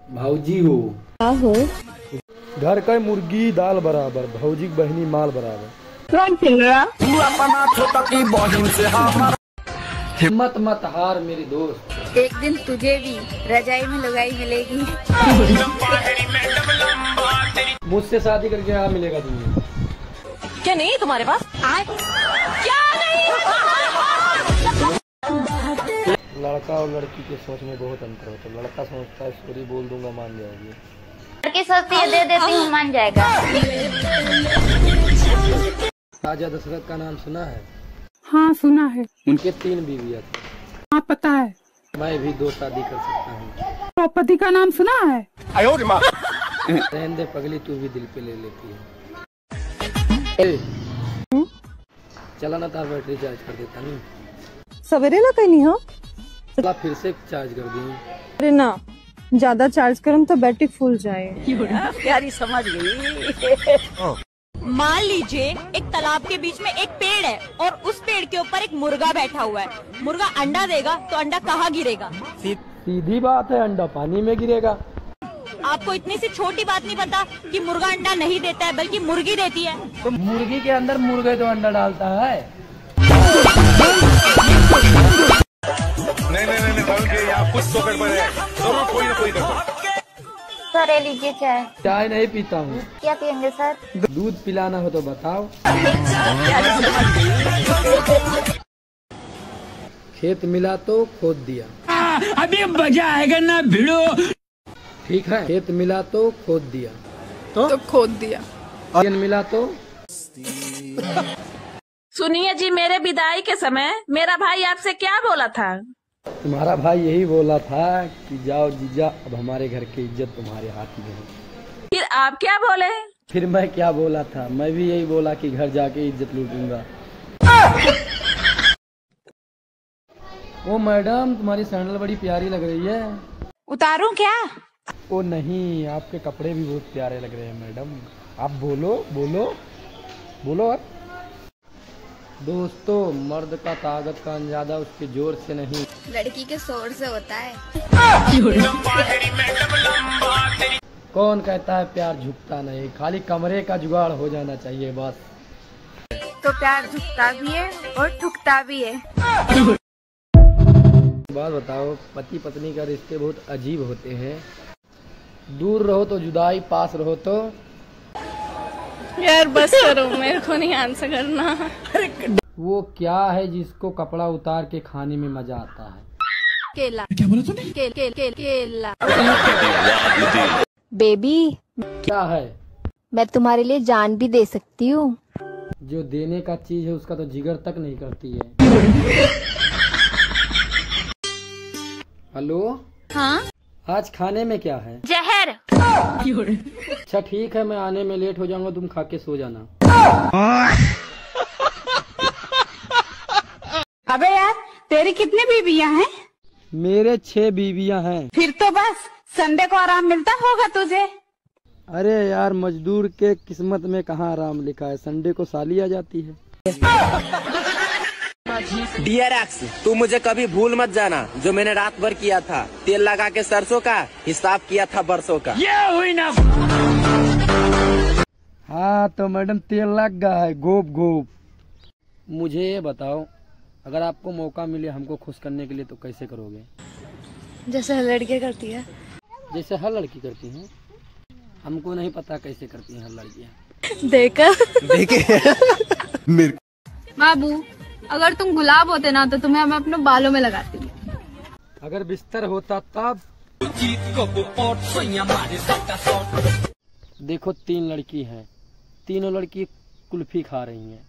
भाऊजी हो। क्या हो? घर का मुर्गी दाल बराबर, भौजी बहनी माल बराबर। कौन खेल रहा? हिम्मत मत हार मेरी दोस्त, एक दिन तुझे भी रजाई में लुगाई मिलेगी। मुझसे शादी करके क्या मिलेगा तुम्हें? क्या नहीं है तुम्हारे पास? क्या नहीं? लड़का और लड़की के सोच में बहुत अंतर होता है। लड़का सोचता है सॉरी बोल दूंगा मान जाएगी, लड़की सोचती है दे देती हूँ मान जाएगा। राजा दशरथ का नाम सुना है? हाँ सुना है। उनके 3 बीवियाँ थी। हाँ पता है। मैं भी 2 शादी कर सकता हूँ। द्रौपदी का नाम सुना है? रहने दे पगली, तू भी दिल पे ले लेती है। चला ना तार बैटरी चार्ज कर देता नहीं। सवेरे ना कहीं हो? चला फिर से चार्ज कर दी। अरे ना, ज्यादा चार्ज करम तो बैटरी फूल जाए। प्यारी समझ गई। मान लीजिए एक तालाब के बीच में एक पेड़ है और उस पेड़ के ऊपर एक मुर्गा बैठा हुआ है। मुर्गा अंडा देगा तो अंडा कहाँ गिरेगा? सीधी बात है, अंडा पानी में गिरेगा। आपको इतनी सी छोटी बात नहीं पता कि मुर्गा अंडा नहीं देता है बल्कि मुर्गी देती है। तो मुर्गी के अंदर मुर्गे तो अंडा डालता है। नहीं यहाँ कुछ तो गड़बड़ है, जरूर कोई ना कोई गड़बड़। सर ये लीजिए चाय। चाय नहीं पीता हूँ। क्या पियेंगे सर? दूध पिलाना हो तो बताओ। खेत मिला तो खोद दिया। अभी मजा आएगा ना भिड़ो। ठीक है, खेत मिला तो खोद दिया। तो खोद दिया। और मिला तो सुनिए जी, मेरे विदाई के समय मेरा भाई आपसे क्या बोला था? तुम्हारा भाई यही बोला था कि जाओ जीजा, अब हमारे घर की इज्जत तुम्हारे हाथ में है। फिर आप क्या बोले? फिर मैं क्या बोला था? मैं भी यही बोला कि घर जाके इज्जत लूटूंगा। ओ मैडम, तुम्हारी सैंडल बड़ी प्यारी लग रही है। उतारूं क्या? ओ नहीं, आपके कपड़े भी बहुत प्यारे लग रहे हैं मैडम। आप बोलो बोलो बोलो। आप दोस्तों, मर्द का ताकत का अंदाजा उसके जोर से नहीं, लड़की के शोर से होता है। कौन कहता है प्यार झुकता नहीं, खाली कमरे का जुगाड़ हो जाना चाहिए बस। तो प्यार झुकता भी है और ठुकता भी है। बात बताओ, पति पत्नी का रिश्ते बहुत अजीब होते हैं। दूर रहो तो जुदाई, पास रहो तो। यार बस करो, मेरे को नहीं आंसर करना। वो क्या है जिसको कपड़ा उतार के खाने में मजा आता है? केला। क्या बोला तूने? केला। बेबी, क्या है? मैं तुम्हारे लिए जान भी दे सकती हूँ। जो देने का चीज है उसका तो जिगर तक नहीं करती है। हेलो। हाँ आज खाने में क्या है? जहर। अच्छा ठीक है, मैं आने में लेट हो जाऊंगा, तुम खा के सो जाना। अबे यार, तेरी कितनी बीवियां हैं? मेरे 6 बीवियां हैं। फिर तो बस संडे को आराम मिलता होगा तुझे। अरे यार, मजदूर के किस्मत में कहाँ आराम लिखा है, संडे को साली आ जाती है। डियर एक्स, तू मुझे कभी भूल मत जाना। जो मैंने रात भर किया था तेल लगा के सरसों का, हिसाब किया था बरसों का। ये हुई ना। हाँ तो मैडम, तेल लग गया है गोप गोप। मुझे ये बताओ, अगर आपको मौका मिले हमको खुश करने के लिए तो कैसे करोगे? जैसे हर लड़कियाँ करती है। जैसे हर लड़की करती हैं? हमको नहीं पता कैसे करती हैं हर लड़कियाँ। देखे बाबू, अगर तुम गुलाब होते ना तो तुम्हें मैं अपने बालों में लगाती। अगर बिस्तर होता तब। देखो 3 लड़की हैं, तीनों लड़की कुल्फी खा रही हैं।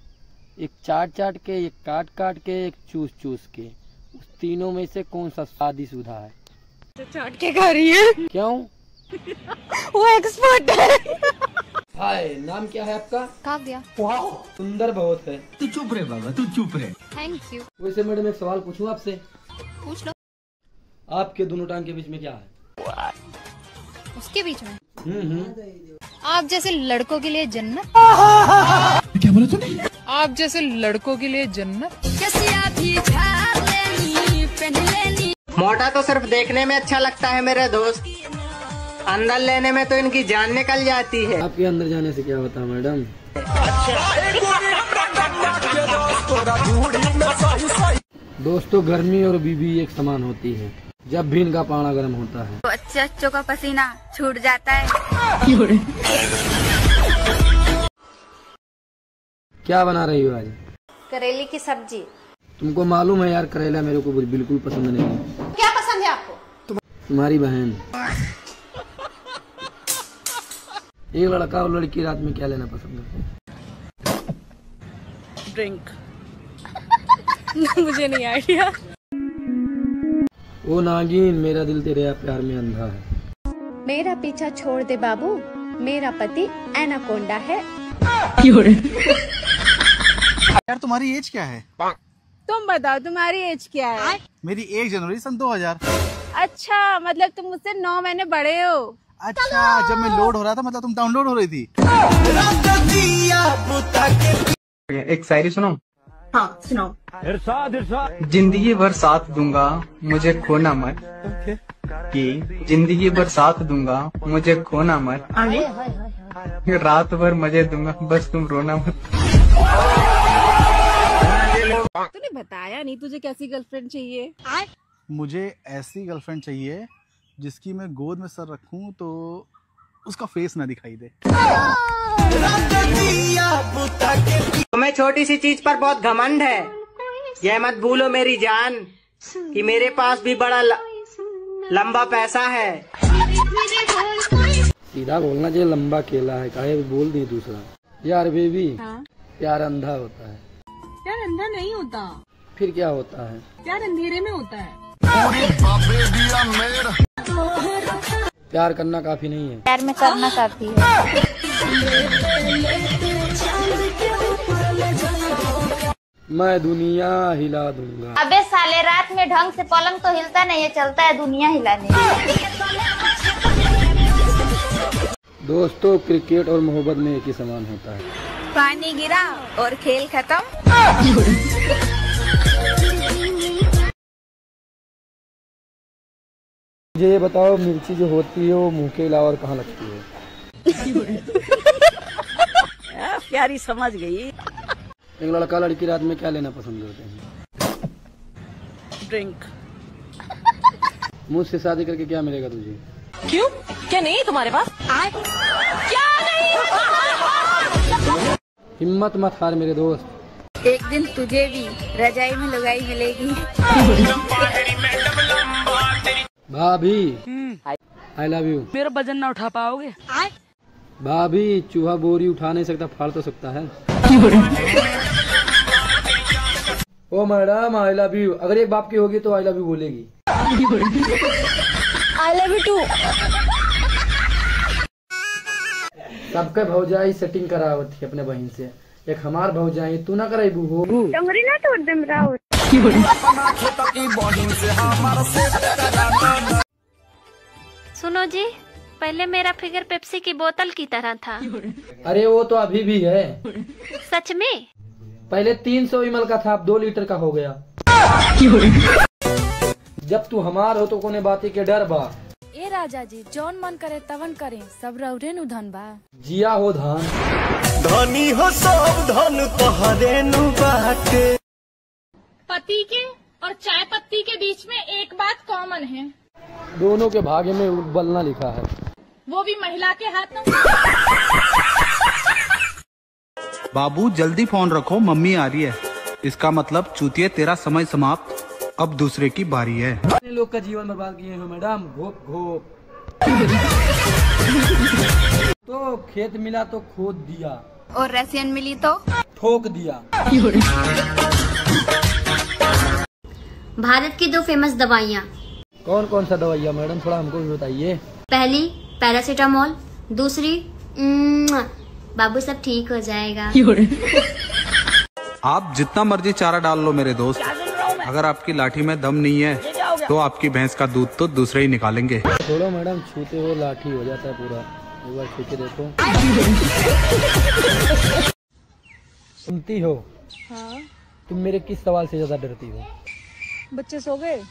एक चाट चाट के, एक काट काट के, एक चूस चूस के। उस तीनों में से कौन सा शादीशुदा है? चाट के खा रही है। क्यों? वो एक्सपर्ट है। हाय, नाम क्या है आपका? काव्या। वाह, सुंदर बहुत है। तू चुप रहे बाबा, तू चुप रहे। Thank you. वैसे मैडम, एक सवाल पूछूं आपसे? पूछ लो। आपके दोनों टांग के बीच में क्या है? उसके बीच में हम्म। आप जैसे लड़कों के लिए जन्नत। क्या बोला तूने? आप जैसे लड़कों के लिए जन्नत। मोटा तो सिर्फ देखने में अच्छा लगता है मेरे दोस्त, अंदर लेने में तो इनकी जान निकल जाती है। आपके अंदर जाने से क्या होता है मैडम? दोस्तों, गर्मी और बीवी एक समान होती है जब भी इनका पाना गर्म होता है तो अच्छे अच्छों का पसीना छूट जाता है। क्या बना रही हो आज? करेले की सब्जी। तुमको मालूम है यार, करेला मेरे को बिल्कुल पसंद नहीं है। क्या पसंद है आपको? तुम्हारी बहन। एक लड़का और लड़की रात में क्या लेना पसंद करते हैं? ड्रिंक। मुझे नहीं आइडिया। ओ नागिन, मेरा दिल तेरे प्यार में अंधा है। मेरा पीछा छोड़ दे बाबू, मेरा पति एनाकोंडा है। यार तुम्हारी एज क्या है? तुम बताओ तुम्हारी एज क्या है? मेरी 1 जनवरी सन 2000। अच्छा, मतलब तुम मुझसे 9 महीने बड़े हो। अच्छा, जब मैं लोड हो रहा था मतलब तुम डाउनलोड हो रही थी। एक शायरी सुनाऊं? हाँ सुनाओ। जिंदगी भर साथ दूंगा, मुझे खोना मत। कि जिंदगी भर साथ दूंगा, मुझे खोना मत। रात भर मजे दूंगा, बस तुम रोना मत। तूने बताया नहीं तुझे कैसी गर्लफ्रेंड चाहिए? मुझे ऐसी गर्लफ्रेंड चाहिए जिसकी मैं गोद में सर रखूं तो उसका फेस ना दिखाई दे। तुम्हें छोटी सी चीज पर बहुत घमंड है। यह मत भूलो मेरी जान कि मेरे पास भी बड़ा लंबा पैसा है। सीधा बोलना चाहिए, लंबा केला है। काहे बोल दी दूसरा? यार बेबी, प्यार अंधा होता है। प्यार अंधा नहीं होता। फिर क्या होता है? प्यार अंधेरे में होता है। प्यार करना काफी नहीं है, प्यार में करना काफी है। मैं दुनिया हिला दूंगा। अबे साले, रात में ढंग से पलंग तो हिलता नहीं है, चलता है दुनिया हिलाने। दोस्तों, क्रिकेट और मोहब्बत में एक ही समान होता है। पानी गिरा और खेल खत्म। मुझे ये बताओ, मिर्ची जो होती है वो मुंह के अलावा और कहाँ लगती है? प्यारी समझ गई। एक लड़का लड़की रात में क्या लेना पसंद करते हैं? ड्रिंक। मुझसे शादी करके क्या मिलेगा तुझे? क्यों? क्या नहीं तुम्हारे पास? क्या नहीं? हिम्मत मत हार मेरे दोस्त। एक दिन तुझे भी रजाई में लुगाई मिलेगी। भाभी, आई लव यू। मेरा वजन ना उठा पाओगे? भाभी, चूहा बोरी उठा नहीं सकता, फाड़ तो सकता है। ओ मैडम, आई लव यू। अगर एक बाप की होगी तो आई लव यू बोलेगी। I love you too. सबके भौजाई सेटिंग करावत थी अपने बहन से। एक हमार भौजाई तू ना कराई बू। डोंगरी ना तोड़ दम राहुल। सुनो जी, पहले मेरा फिगर पेप्सी की बोतल की तरह था। अरे वो तो अभी भी है। सच में? पहले 300 ml का था, अब 2 लीटर का हो गया। जब तू हमार हो तो कोने बाती के डर बा। ए राजा जी, जौन मन करे तवन करे, सब रौरे नु धन बा। जिया हो धान, धनी हो सब धन तोहरे नु बाटे। पति के और चाय पत्ती के बीच में एक बात कॉमन है, दोनों के भाग्य में उबलना लिखा है, वो भी महिला के हाथों। बाबू जल्दी फोन रखो, मम्मी आ रही है। इसका मतलब चूतिए तेरा समय समाप्त, अब दूसरे की बारी है। अपने लोग का जीवन बर्बाद किए हो मैडम, घोप घोप। तो खेत मिला तो खोद दिया, और रसियन मिली तो ठोक दिया। भारत की 2 फेमस दवाइयाँ। कौन कौन सा दवाइयाँ मैडम, थोड़ा हमको भी बताइए। पहली पैरासीटामोल, दूसरी बाबू सब ठीक हो जाएगा। आप जितना मर्जी चारा डाल लो मेरे दोस्त, अगर आपकी लाठी में दम नहीं है तो आपकी भैंस का दूध तो दूसरे ही निकालेंगे। थोड़ा मैडम, छूते हो लाठी हो जाता है पूरा, एक बार छू के देखो। सुनती हो? हाँ? तुम मेरे किस सवाल से ज्यादा डरती हो? बच्चे सो गए?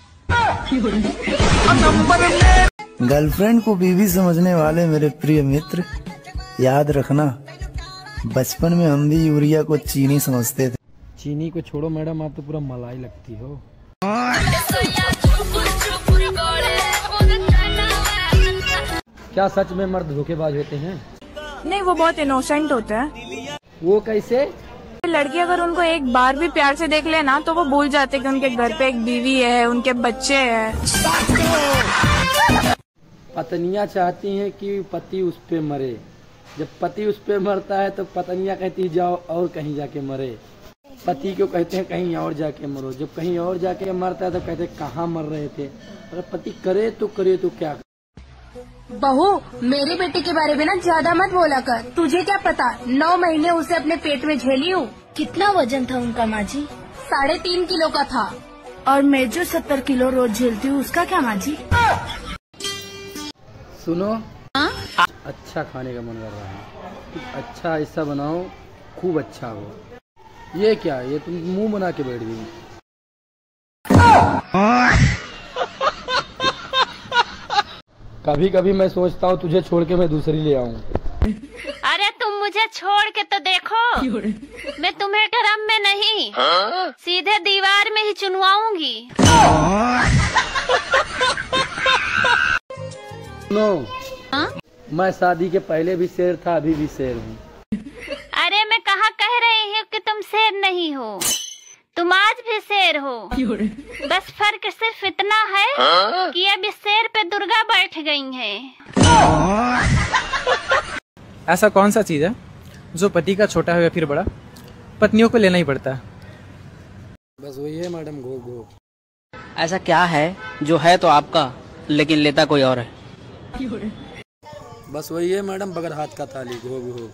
गर्लफ्रेंड को बीवी समझने वाले मेरे प्रिय मित्र, याद रखना बचपन में हम भी यूरिया को चीनी समझते थे। चीनी को छोड़ो मैडम, आप तो पूरा मलाई लगती हो। क्या सच में मर्द धोखेबाज होते हैं? नहीं, वो बहुत इनोसेंट होते हैं। वो कैसे? लड़की अगर उनको एक बार भी प्यार से देख ले ना, तो वो भूल जाते कि उनके घर पे एक बीवी है, उनके बच्चे हैं। पत्नियां चाहती हैं कि पति उस पे मरे। जब पति उस पे मरता है तो पत्नियां कहती जाओ और कहीं जाके मरे। पति को कहते हैं कहीं और जाके मरो। जब कहीं और जाके मरता है तो कहते हैं कहाँ मर रहे थे। अगर पति करे तो क्या। बहू, मेरी बेटी के बारे में ना ज्यादा मत बोला कर। तुझे क्या पता 9 महीने उसे अपने पेट में झेली हूँ। कितना वजन था उनका माँ जी? 3.5 किलो का था। और मैं जो 70 किलो रोज झेलती हूँ उसका क्या माँ जी? सुनो, अच्छा खाने का मन कर रहा है, कुछ अच्छा ऐसा बनाओ खूब अच्छा हो। ये क्या, ये तुम मुंह बना के बैठ गई। कभी कभी मैं सोचता हूँ तुझे छोड़ के मैं दूसरी ले आऊं। अरे तुम मुझे छोड़ के तो देखो, मैं तुम्हें ड्रम में नहीं सीधे दीवार में ही चुनवाऊंगी। सुनो, मैं शादी के पहले भी शेर था, अभी भी शेर हूँ। अरे मैं कहाँ कह रही हूँ कि तुम शेर नहीं हो, तुम आज भी शेर हो। बस फर्क सिर्फ इतना है कि अब इस शेर पे दुर्गा बैठ गई है। ऐसा कौन सा चीज है जो पति का छोटा है या फिर बड़ा, पत्नियों को लेना ही पड़ता है? बस वही है मैडम, घो घो। ऐसा क्या है जो है तो आपका लेकिन लेता कोई और है? बस वही है मैडम, बगैर हाथ का ताली, घो घो।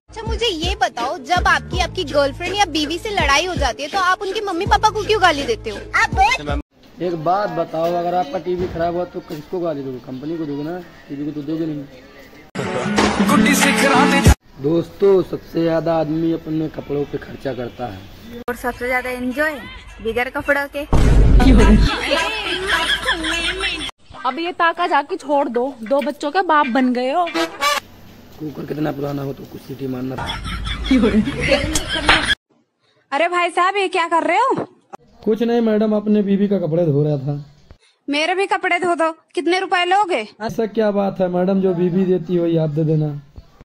अच्छा मुझे ये बताओ, जब आपकी गर्लफ्रेंड या बीवी से लड़ाई हो जाती है तो आप उनके मम्मी पापा को क्यों गाली देते हो? एक बात बताओ, अगर आपका टीवी खराब हुआ तो किसको गाली दोगे? कंपनी को दोगे ना, टीवी को तो दोगे नहीं। दोस्तों, सबसे ज्यादा आदमी अपने कपड़ों पे खर्चा करता है और सबसे ज्यादा एंजॉय बिगर कपड़ों के। अब ये ताका जाके छोड़ दो, 2 बच्चों के बाप बन गए हो। कुकर कितना पुराना हो तो कुछ सीटी मारना। अरे भाई साहब, ये क्या कर रहे हो? कुछ नहीं मैडम, अपने बीवी का कपड़े धो रहा था। मेरे भी कपड़े धो दो। कितने रुपए लोगे? ऐसा क्या बात है मैडम, जो बीवी देती हो ये आप दे देना।